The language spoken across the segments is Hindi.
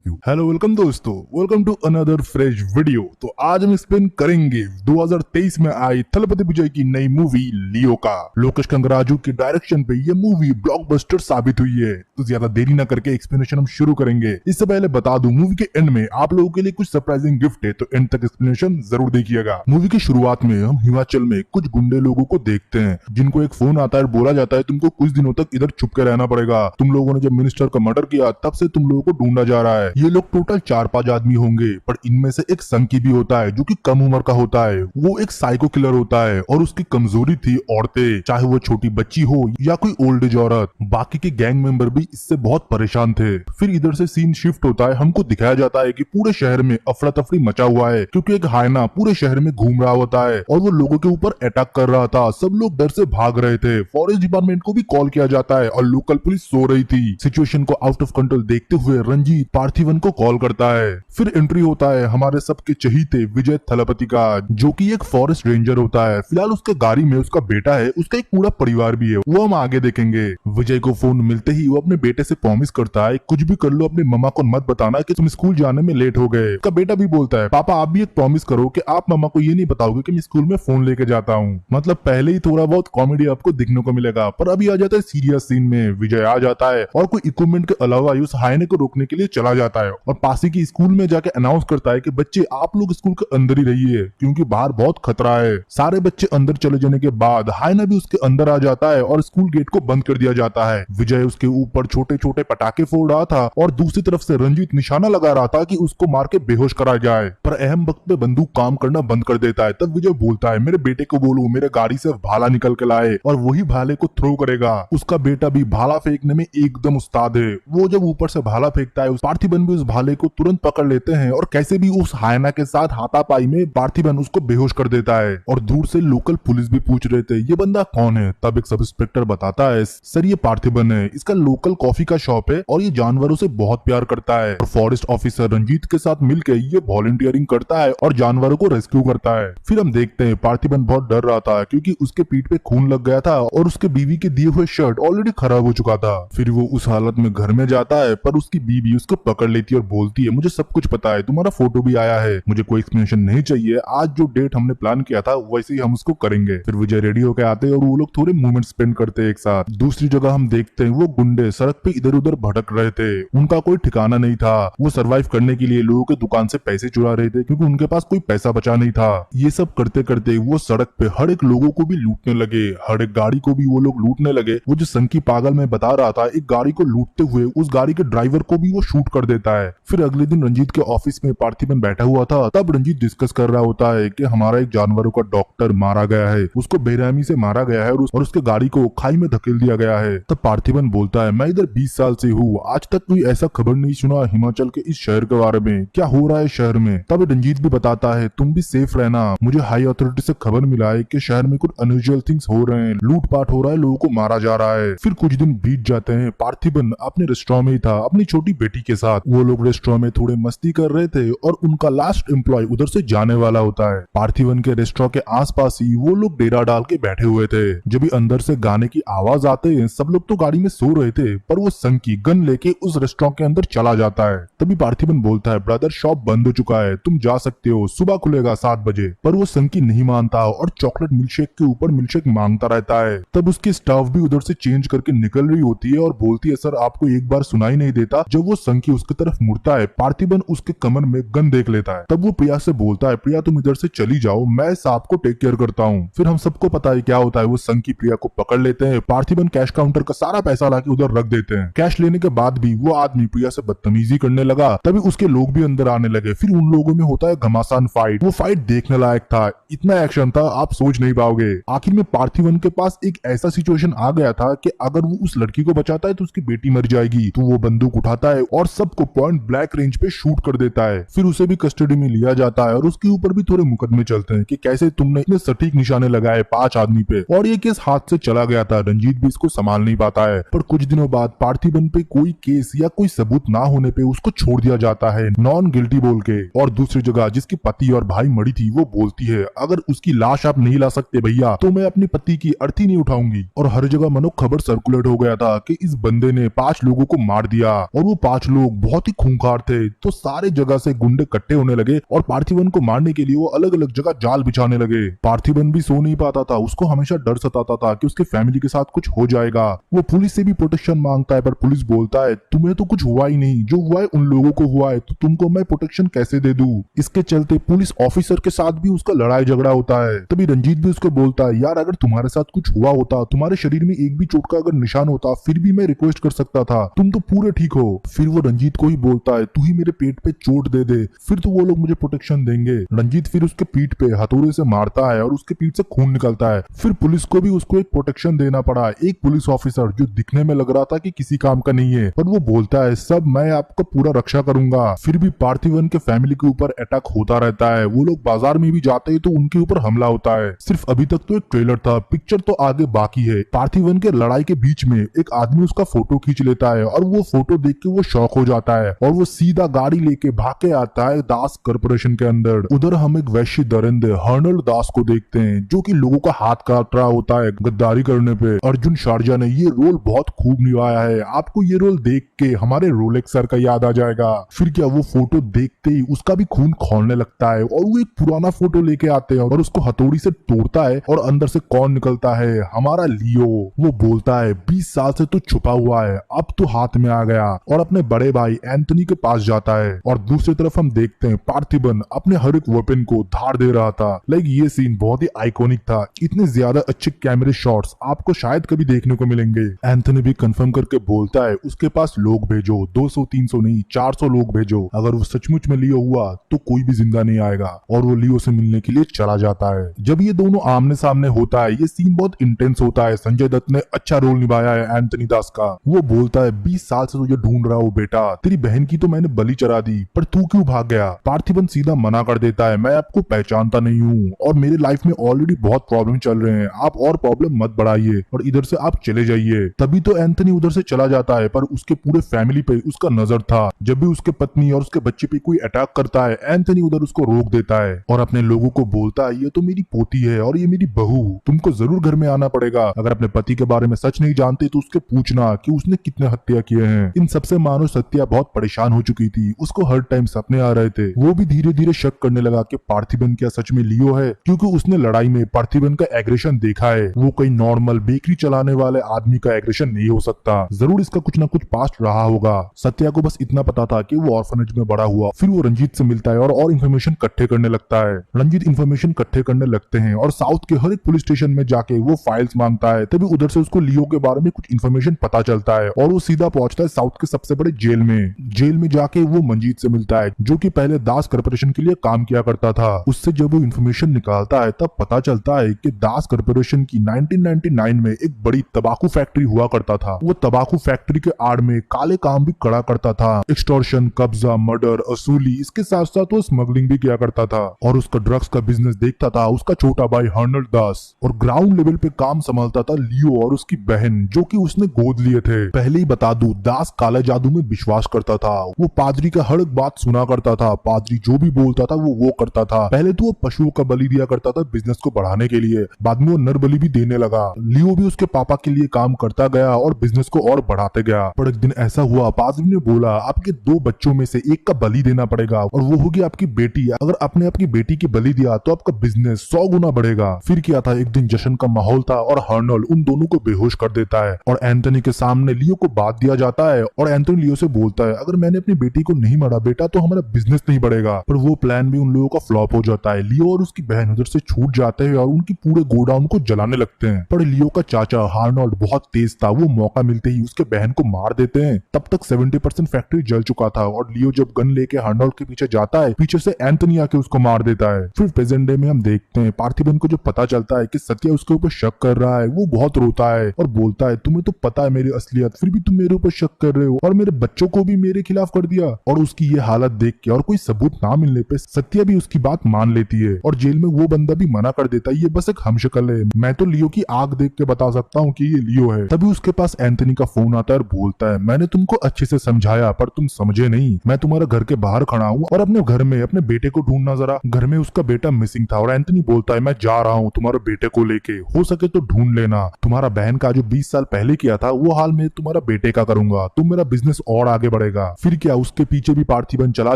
हेलो वेलकम दोस्तों, welcome to another fresh video. तो आज हम एक्सप्लेन करेंगे 2023 में आई थलपति विजय की नई मूवी लियो का। लोकेश कंगराजू की डायरेक्शन पे ये मूवी ब्लॉकबस्टर साबित हुई है। तो ज्यादा देरी ना करके एक्सप्लेनेशन हम शुरू करेंगे। इससे पहले बता दूं, मूवी के एंड में आप लोगों के लिए कुछ सरप्राइजिंग गिफ्ट है, तो एंड तक एक्सप्लेनेशन जरूर देखिएगा। मूवी की शुरुआत में हम हिमाचल में कुछ गुंडे लोगों को देखते हैं, जिनको एक फोन आता है, बोला जाता है तुमको कुछ दिनों तक इधर छुप के रहना पड़ेगा। तुम लोगों ने जब मिनिस्टर का मर्डर किया तब से तुम लोगों को ढूंढा जा रहा है। ये लोग टोटल 4-5 आदमी होंगे, पर इनमें से एक संकी भी होता है जो कि कम उम्र का होता है। वो एक साइको किलर होता है और उसकी कमजोरी थी औरतें, चाहे वो छोटी बच्ची हो या कोई ओल्ड एज औरत। बाकी के गैंग मेंबर भी इससे बहुत परेशान थे। फिर इधर से सीन शिफ्ट होता है, हमको दिखाया जाता है कि पूरे शहर में अफरा तफरी मचा हुआ है, क्योंकि एक हायना पूरे शहर में घूम रहा होता है और वो लोगों के ऊपर अटैक कर रहा था। सब लोग डर से भाग रहे थे। फॉरेस्ट डिपार्टमेंट को भी कॉल किया जाता है और लोकल पुलिस सो रही थी। सिचुएशन को आउट ऑफ कंट्रोल देखते हुए रंजीत पार्थिवन को कॉल करता है। फिर एंट्री होता है हमारे सबके चहीते विजय थलपति का, जो कि एक फॉरेस्ट रेंजर होता है। फिलहाल उसके गाड़ी में उसका बेटा है, उसका एक पूरा परिवार भी है, वो हम आगे देखेंगे। विजय को फोन मिलते ही वो अपने बेटे से प्रॉमिस करता है, कुछ भी कर लो अपनी मम्मा को मत बताना कि तुम स्कूल जाने में लेट हो गए। उसका बेटा भी बोलता है, पापा आप भी एक प्रॉमिस करो कि आप मम्मा को ये नहीं बताओगे कि मैं स्कूल में फोन लेके जाता हूँ। मतलब पहले ही थोड़ा बहुत कॉमेडी आपको दिखने को मिलेगा, पर अभी आ जाता है सीरियस सीन में। विजय आ जाता है और कोई इक्विपमेंट के अलावा उस हायने को रोकने के लिए चला जाता है और पासी की स्कूल में जाके अनाउंस करता है कि बच्चे आप लोग स्कूल के अंदर ही रहिए, क्योंकि बाहर बहुत खतरा है। सारे बच्चे अंदर चले जाने के बाद हायना भी उसके अंदर आ जाता है और स्कूल गेट को बंद कर दिया जाता है। विजय उसके ऊपर छोटे छोटे पटाखे फोड़ रहा था और दूसरी तरफ से रंजीत निशाना लगा रहा था कि उसको मार के बेहोश करा जाए, पर अहम वक्त पे बंदूक काम करना बंद कर देता है। तब विजय बोलता है, मेरे बेटे को बोलो मेरे गाड़ी से भाला निकल के लाए, और वही भाले को थ्रो करेगा। उसका बेटा भी भाला फेंकने में एकदम उस्ताद है। वो जब ऊपर से भाला फेंकता है, पार्थिवन भी उस भाले को तुरंत पकड़ लेते हैं और कैसे भी उस हायना के साथ हाथापाई में पार्थिवन उसको बेहोश कर देता है। और दूर से लोकल पुलिस भी पूछ रहे थे ये बंदा कौन है। तब एक सब इंस्पेक्टर बताता है, सर ये पार्थिवन है, इसका लोकल कॉफी का शॉप है और ये जानवरों से बहुत प्यार करता है। और फॉरेस्ट ऑफिसर रंजीत के साथ मिलकर ये वॉलंटियरिंग करता है और जानवरों को रेस्क्यू करता है। फिर हम देखते हैं पार्थिवन बहुत डर रहा था, क्योंकि उसके पीठ पे खून लग गया था और उसके बीवी के दिए हुए शर्ट ऑलरेडी खराब हो चुका था। फिर वो उस हालत में घर में जाता है, पर उसकी बीवी उसको पकड़ लेती है और बोलती है, मुझे सब कुछ पता है, तुम्हारा फोटो भी आया है, मुझे कोई एक्सप्लेनेशन नहीं चाहिए, आज जो डेट हमने प्लान किया था वैसे ही हम उसको करेंगे। फिर विजय रेडी होकर आते हैं और वो लोग थोड़े मोमेंट स्पेंड करते हैं एक साथ। दूसरी जगह हम देखते हैं वो गुंडे सड़क पे इधर उधर भटक रहे थे, उनका कोई ठिकाना नहीं था। वो सरवाइव करने के लिए लोगों के दुकान से पैसे चुरा रहे थे, क्योंकि उनके पास कोई पैसा बचा नहीं था। ये सब करते करते वो सड़क पे हर एक लोगों को भी लूटने लगे, हर एक गाड़ी को भी वो लोग लूटने लगे। वो जो संकी पागल में बता रहा था, एक गाड़ी को लूटते हुए उस गाड़ी के ड्राइवर को भी वो शूट कर देता है। फिर अगले दिन रंजीत के ऑफिस में पार्थिवन बैठा हुआ था। तब रंजीत डिस्कस कर रहा होता है कि हमारा एक जानवरों का डॉक्टर मारा गया है, उसको बेरहमी से मारा गया है और उसके गाड़ी को खाई में धकेल दिया गया है। तब पार्थिवन बोलता है, मैं इधर 20 साल से हूँ, आज तक कोई ऐसा खबर नहीं सुना हिमाचल के इस शहर के बारे में, क्या हो रहा है शहर में। तब रंजीत भी बताता है, तुम भी सेफ रहना, मुझे हाई अथॉरिटी से खबर मिला है कि शहर में कुछ अनयूजुअल थिंग्स हो रहे हैं, लूटपाट हो रहा है, लोगों को मारा जा रहा है। फिर कुछ दिन बीत जाते हैं। पार्थिवन अपने रेस्टोरेंट में ही था अपनी छोटी बेटी के साथ। वो लोग रेस्टोरेंट में थोड़े मस्ती कर रहे थे और उनका लास्ट एम्प्लॉय उधर से जाने वाला होता है। पार्थिवन के रेस्टोरेंट के आसपास ही वो लोग डेरा डाल के बैठे हुए थे। जब भी अंदर से गाने की आवाज आते हैं, सब लोग तो गाड़ी में सो रहे थे, पर वो संकी गन लेके उस रेस्टोरेंट के अंदर चला जाता है। तभी पार्थिवन बोलता है, ब्रदर शॉप बंद हो चुका है, तुम जा सकते हो, सुबह खुलेगा 7 बजे। पर वो संकी नहीं मानता और चॉकलेट मिल्कशेक के ऊपर मिल्कशेक मांगता रहता है। तब उसकी स्टाफ भी उधर से चेंज करके निकल रही होती है और बोलती है, सर आपको एक बार सुनाई नहीं देता। जब वो संकी उसकी तरफ मुड़ता है, पार्थिवन उसके कमर में गन देख लेता है। तब वो प्रिया से बोलता है, प्रिया तुम इधर से चली जाओ, मैं सांप को टेक केयर करता हूँ। फिर हम सबको पता है क्या होता है, वो संकी प्रिया को पकड़ लेते हैं। पार्थिवन कैश काउंटर का सारा पैसा लाके उधर रख देते हैं। कैश लेने के बाद भी वो आदमी प्रिया से बदतमीजी करने लगा। तभी उसके लोग भी अंदर आने लगे। फिर उन लोगों में होता है घमासान फाइट। वो फाइट देखने लायक था, इतना एक्शन था आप सोच नहीं पाओगे। आखिर में पार्थिवन के पास एक ऐसा सिचुएशन आ गया था कि अगर वो उस लड़की को बचाता है तो उसकी बेटी मर जाएगी। तो वो बंदूक उठाता है और सबको पॉइंट ब्लैक रेंज पे शूट कर देता है। फिर उसे भी कस्टडी में लिया जाता है और उसके ऊपर भी थोड़े मुकदमे चलते हैं कि कैसे तुमने इतने सटीक निशाने लगाए 5 आदमी पे, और ये केस हाथ से चला गया था। रंजीत भी इसको संभाल नहीं पाता है। पर कुछ दिनों बाद पार्थिवन पे कोई केस या कोई सबूत ना होने पे उसको छोड़ दिया जाता है नॉन गिल्टी बोल के। और दूसरी जगह जिसकी पति और भाई मरी थी, वो बोलती है, अगर उसकी लाश आप नहीं ला सकते भैया तो मैं अपने पति की अर्थी नहीं उठाऊंगी। और हर जगह मनो खबर सर्कुलेट हो गया था कि इस बंदे ने 5 लोगों को मार दिया और वो 5 लोग बहुत ही खूंखार थे, तो सारे जगह से गुंडे इकट्ठे होने लगे और पार्थिवन को मारने के लिए वो अलग अलग जगह जाल बिछाने लगे। पार्थिवन भी सो नहीं पाता था, उसको हमेशा डर सताता था कि उसके फैमिली के साथ कुछ हो जाएगा। वो पुलिस से भी प्रोटेक्शन मांगता है, पर पुलिस बोलता है तुम्हें तो कुछ हुआ ही नहीं, जो हुआ है उन लोगों को हुआ है, तो तुमको मैं प्रोटेक्शन कैसे दे दूं। इसके चलते पुलिस ऑफिसर के साथ भी उसका लड़ाई झगड़ा होता है। तभी रंजीत भी उसको बोलता है यार अगर तुम्हारे साथ कुछ हुआ होता, तुम्हारे शरीर में एक भी चोट का अगर निशान होता, फिर भी मैं रिक्वेस्ट कर सकता था, तुम तो पूरे ठीक हो। फिर वो रंजीत को ही बोलता है तू ही मेरे पेट पे चोट दे दे, फिर तो वो लोग मुझे प्रोटेक्शन देंगे। रंजीत फिर उसके पीठ पे हथौड़े से मारता है और उसके पीठ से खून निकलता है। फिर पुलिस को भी उसको एक प्रोटेक्शन देना पड़ा। एक पुलिस ऑफिसर जो दिखने में लग रहा था कि किसी काम का नहीं है, पर वो बोलता है सब मैं आपका पूरा रक्षा करूंगा। फिर भी पार्थिवन के फैमिली के ऊपर अटैक होता रहता है। वो लोग बाजार में भी जाते हैं तो उनके ऊपर हमला होता है। सिर्फ अभी तक तो एक ट्रेलर था, पिक्चर तो आगे बाकी है। पार्थिवन के लड़ाई के बीच में एक आदमी उसका फोटो खींच लेता है और वो फोटो देख के वो शॉक हो जाता है और वो सीधा गाड़ी लेके भाग के आता है दास कॉर्पोरेशन के अंदर। उधर हम एक वैश्य दरिंदे हर्नल दास को देखते हैं जो कि लोगों का हाथ काट रहा होता है गद्दारी करने पे। अर्जुन शारजा ने ये रोल बहुत खूब निभाया है। आपको ये रोल देख के हमारे रोलेक्स सर का याद आ जाएगा। फिर क्या वो फोटो देखते ही उसका भी खून खौलने लगता है और वो एक पुराना फोटो लेके आते हैं और उसको हथौड़ी से तोड़ता है और अंदर से कौन निकलता है, हमारा लियो। वो बोलता है 20 साल से तो छुपा हुआ है, अब तो हाथ में आ गया, और अपने बड़े भाई एंथनी के पास जाता है। और दूसरी तरफ हम देखते हैं पार्थिवन अपने हर एक वेपन को धार दे रहा था। लाइक ये सीन बहुत ही आइकॉनिक था। इतने ज्यादा अच्छे कैमरे शॉट्स आपको शायद कभी देखने को मिलेंगे। एंथनी भी कंफर्म करके बोलता है उसके पास लोग भेजो, 200-300 नहीं 400 लोग भेजो। अगर वो सचमुच में लियो हुआ तो कोई भी जिंदा नहीं आएगा। और वो लियो से मिलने के लिए चला जाता है। जब ये दोनों आमने सामने होता है, ये सीन बहुत इंटेंस होता है। संजय दत्त ने अच्छा रोल निभाया है एंथनी दास का। वो बोलता है 20 साल से तुझे ढूंढ रहा हूँ बेटा, तेरी बहन की तो मैंने बलि चढ़ा दी, पर तू क्यों भाग गया। पार्थिवन सीधा मना कर देता है मैं आपको पहचानता नहीं हूँ और मेरे लाइफ में ऑलरेडी बहुत प्रॉब्लम चल रहे हैं, आप और प्रॉब्लम मत बढ़ाइए और इधर से आप चले जाइए। तभी तो एंथनी उधर से चला जाता है, पर उसके पूरे फैमिली पे उसका नजर था। जब भी उसके पत्नी और उसके बच्चे पे कोई अटैक करता है, एंथनी उधर उसको रोक देता है और अपने लोगों को बोलता है ये तो मेरी पोती है और ये मेरी बहू, तुमको जरूर घर में आना पड़ेगा। अगर अपने पति के बारे में सच नहीं जानते तो उसके पूछना कि उसने कितने हत्या किए हैं। इन सबसे मानो सत्या बहुत परेशान हो चुकी थी, उसको हर टाइम सपने आ रहे थे। वो भी धीरे धीरे शक करने लगा कि पार्थिवन क्या सच में लियो है, क्योंकि उसने लड़ाई में पार्थिवन का एग्रेशन देखा है। वो कोई नॉर्मल बेकरी चलाने वाले आदमी का एग्रेशन नहीं हो सकता, जरूर इसका कुछ ना कुछ पास्ट रहा होगा। सत्या को बस इतना पता था कि वो ऑर्फनेज में बड़ा हुआ। फिर वो रंजीत से मिलता है और इन्फॉर्मेशन इकट्ठे करने लगता है। रंजीत इन्फॉर्मेशन इकट्ठे करने लगते हैं और साउथ के हर एक पुलिस स्टेशन में जाके वो फाइल्स मांगता है। तभी उधर से उसको लियो के बारे में कुछ इन्फॉर्मेशन पता चलता है और वो सीधा पहुंचता है साउथ के सबसे बड़े जेल में। जेल में जाके वो मंजीत से मिलता है जो कि पहले दास कॉर्पोरेशन के लिए काम किया करता था। उससे जब वो इन्फॉर्मेशन निकालता है तब पता चलता है कि दास कॉर्पोरेशन की 1999 में एक बड़ी तंबाकू फैक्ट्री हुआ करता था। वो तंबाकू फैक्ट्री के आड़ में काले काम भी करा करता था, एक्सटॉर्शन, कब्जा, मर्डर, असूली, इसके साथ साथ वो स्मगलिंग भी किया करता था। और उसका ड्रग्स का बिजनेस देखता था उसका छोटा भाई हर्नल दास, और ग्राउंड लेवल पे काम संभालता था लियो और उसकी बहन जो कि उसने गोद लिए थे। पहले ही बता दूं, दास काले जादू में विश्वास करता था। वो पादरी का हर एक बात सुना करता था, पादरी जो भी बोलता था वो करता था। पहले तो वो पशुओं का बलि दिया करता था बिजनेस को बढ़ाने के लिए, बाद में वो नर बलि भी देने लगा। लियो भी उसके पापा के लिए काम करता गया और बिजनेस को और बढ़ाते गया। पर एक दिन ऐसा हुआ, पादरी ने बोला आपके 2 बच्चों में से एक का बलि देना पड़ेगा और वो होगी आपकी बेटी। अगर आपने आपकी बेटी की बलि दिया तो आपका बिजनेस 100 गुना बढ़ेगा। फिर क्या था, एक दिन जश्न का माहौल था और हर्नल उन दोनों को बेहोश कर देता है और एंथनी के सामने लियो को बात दिया जाता है और एंथनी लियो से बोलता है अगर मैंने अपनी बेटी को नहीं मारा बेटा तो हमारा बिजनेस नहीं बढ़ेगा। पर वो प्लान भी उन लोगों का फ्लॉप हो जाता है। लियो और उसकी बहन उधर से छूट जाते हैं और उनकी पूरे गोडाउन को जलाने लगते हैं। पर लियो का चाचा हार्नोल्ड बहुत तेज था, वो मौका मिलते ही उसके बहन को मार देते हैं। तब तक 70% फैक्ट्री जल चुका था और लियो जब गन लेके हार्नोल्ड के पीछे जाता है, पीछे से एंथनी आके उसको मार देता है। फिर प्रेजेंट डे में हम देखते हैं पार्थिवन को जो पता चलता है कि सत्या उसके ऊपर शक कर रहा है, वो बहुत रोता है और बोलता है तुम्हें तो पता है मेरी असलियत, फिर भी तुम मेरे ऊपर शक कर रहे हो और मेरे बच्चों को भी मेरे खिलाफ कर दिया। और उसकी ये हालत देख के और कोई सबूत ना मिलने पे सत्या भी उसकी बात मान लेती है और जेल में वो बंदा भी मना कर देता है ये बस एक हमशक्ल है, मैं तो लियो की आंख देख के बता सकता हूँ कि ये लियो है। तभी उसके पास एंथनी का फोन आता है और बोलता है मैंने तुमको अच्छे से समझाया पर तुम समझे नहीं, मैं तुम्हारे घर के बाहर खड़ा हूँ और अपने घर में अपने बेटे को ढूंढना जरा। घर में उसका बेटा मिसिंग था और एंथनी बोलता है मैं जा रहा हूँ तुम्हारे बेटे को लेके, हो सके तो ढूंढ लेना। तुम्हारा बहन का जो 20 साल पहले किया था वो हाल मैं तुम्हारा बेटे का करूंगा, तुम मेरा बिजनेस और आगे पड़ेगा। फिर क्या, उसके पीछे भी पार्थिबन चला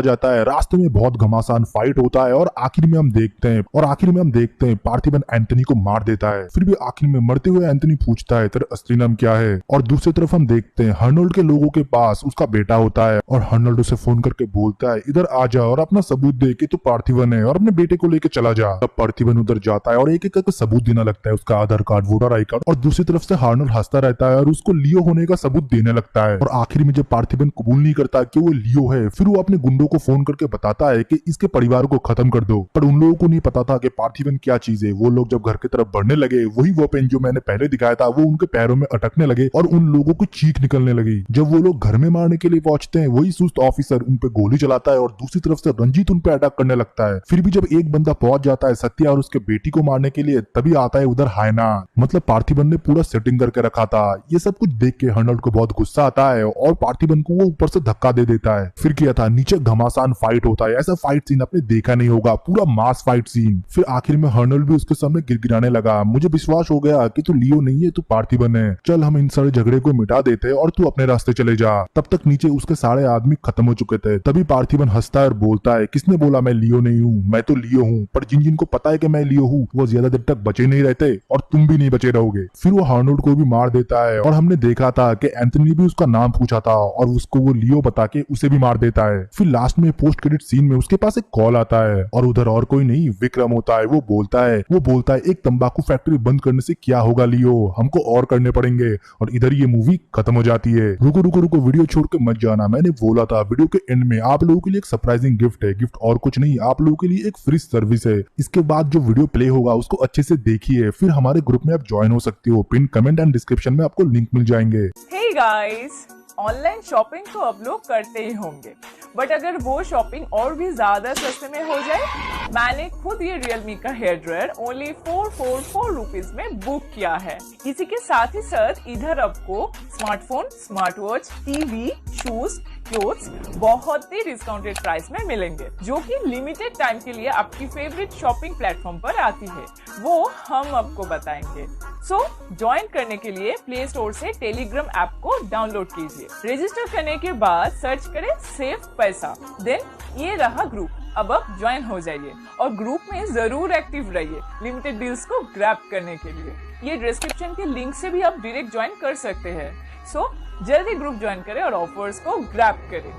जाता है। रास्ते में बहुत घमासान फाइट होता है और आखिर में हम देखते हैं पार्थिबन एंथनी को मार देता है। फिर भी आखिर में मरते हुए एंथनी पूछता है तेरा असली नाम क्या है। और दूसरी तरफ हम देखते हैं हर्नोल्ड के लोगों के पास उसका बेटा होता है और हर्नोल्ड उसे फोन करके बोलता है इधर आ जा और अपना सबूत दे कि तू पार्थिबन है और अपने बेटे को लेके चला जा। तब पार्थिबन उधर जाता है और एक एक करके सबूत देना लगता है, उसका आधार कार्ड, वोटर आई कार्ड। और दूसरी तरफ से हर्नोल्ड हंसता रहता है और उसको लियो होने का सबूत देने लगता है। और आखिर में जब पार्थिबन कबूल नहीं करता कि वो लियो है, फिर वो अपने गुंडों को फोन करके बताता है कि इसके परिवार को खत्म कर दो। पर उन लोगों को नहीं पता था कि पार्थिबन क्या चीज है। वो लोग जब घर की तरफ बढ़ने लगे, वही वेपन जो मैंने पहले दिखाया था वो उनके पैरों में अटकने लगे और उन लोगों को चीख निकलने लगी। जब वो लोग घर में मारने के लिए पहुंचते हैं, वही सुस्त ऑफिसर उन पे गोली चलाता है और दूसरी तरफ से रंजीत उन पे अटैक करने लगता है। फिर भी जब एक बंदा पहुंच जाता है सत्या और उसके बेटी को मारने के लिए, तभी आता है उधर हायना। मतलब पार्थिबन ने पूरा सेटिंग करके रखा था। ये सब कुछ देख के हर्नोल्ड को बहुत गुस्सा आता है और पार्थिबन को वो ऊपर से धक्का दे देता है। फिर किया था, नीचे घमासान फाइट होता है। ऐसा फाइट सीन आपने देखा नहीं होगा, पूरा मास फाइट सीन। फिर आखिर में हर्नोल्ड भी उसके सामने गिड़गिड़ाने लगा, मुझे विश्वास हो गया कि तू लियो नहीं है, तू पार्थिबन है। चल हम इन सारे झगड़े को मिटा देते और तू अपने रास्ते चले जा। तब तक नीचे उसके सारे आदमी खत्म हो चुके थे। तभी पार्थिबन हंसता है और बोलता है किसने बोला मैं लियो नहीं हूँ, मैं तो लियो हूँ। पर जिन जिनको पता है कि मैं लियो हूँ वो ज्यादा देर तक बचे नहीं रहते और तुम भी नहीं बचे रहोगे। फिर वो हर्नोल्ड को भी मार देता है और हमने देखा था कि एंथनी भी उसका नाम पूछा था और उसको वो लियो बता के उसे भी मार देता है। फिर लास्ट में पोस्ट क्रेडिट सीन में उसके पास एक कॉल आता है और उधर और कोई नहीं विक्रम होता है। वो बोलता है एक तंबाकू फैक्ट्री बंद करने से क्या होगा लियो, हमको और करने पड़ेंगे। और इधर ये मूवी खत्म हो जाती है। रुको वीडियो छोड़ के मत जाना, मैंने बोला था वीडियो के एंड में आप लोगों के लिए एक सरप्राइजिंग गिफ्ट है। गिफ्ट और कुछ नहीं, आप लोगों के लिए एक फ्री सर्विस है। इसके बाद जो वीडियो प्ले होगा उसको अच्छे से देखिए, फिर हमारे ग्रुप में आप ज्वाइन हो सकते हो। पिन कमेंट एंड डिस्क्रिप्शन में आपको लिंक मिल जाएंगे। हे गाइस, ऑनलाइन शॉपिंग तो अब लोग करते ही होंगे, बट अगर वो शॉपिंग और भी ज्यादा सस्ते में हो जाए, मैंने खुद ये Realme का हेयर ड्रायर ओनली 444 रुपीज में बुक किया है। इसी के साथ ही साथ इधर आपको smartphone, smart watch, TV, shoes, clothes बहुत ही डिस्काउंटेड प्राइस में मिलेंगे, जो कि लिमिटेड टाइम के लिए आपकी फेवरेट शॉपिंग प्लेटफॉर्म पर आती है। वो हम आपको बताएंगे। सो ज्वाइन करने के लिए प्ले स्टोर से टेलीग्राम ऐप को डाउनलोड कीजिए। रजिस्टर करने के बाद सर्च करें सेव पैसा, देन ये रहा ग्रुप। अब आप ज्वाइन हो जाइए और ग्रुप में जरूर एक्टिव रहिए लिमिटेड डील्स को ग्रैब करने के लिए। ये डिस्क्रिप्शन के लिंक से भी आप डायरेक्ट ज्वाइन कर सकते हैं। सो जल्दी ग्रुप ज्वाइन करें और ऑफर्स को ग्रैब करें।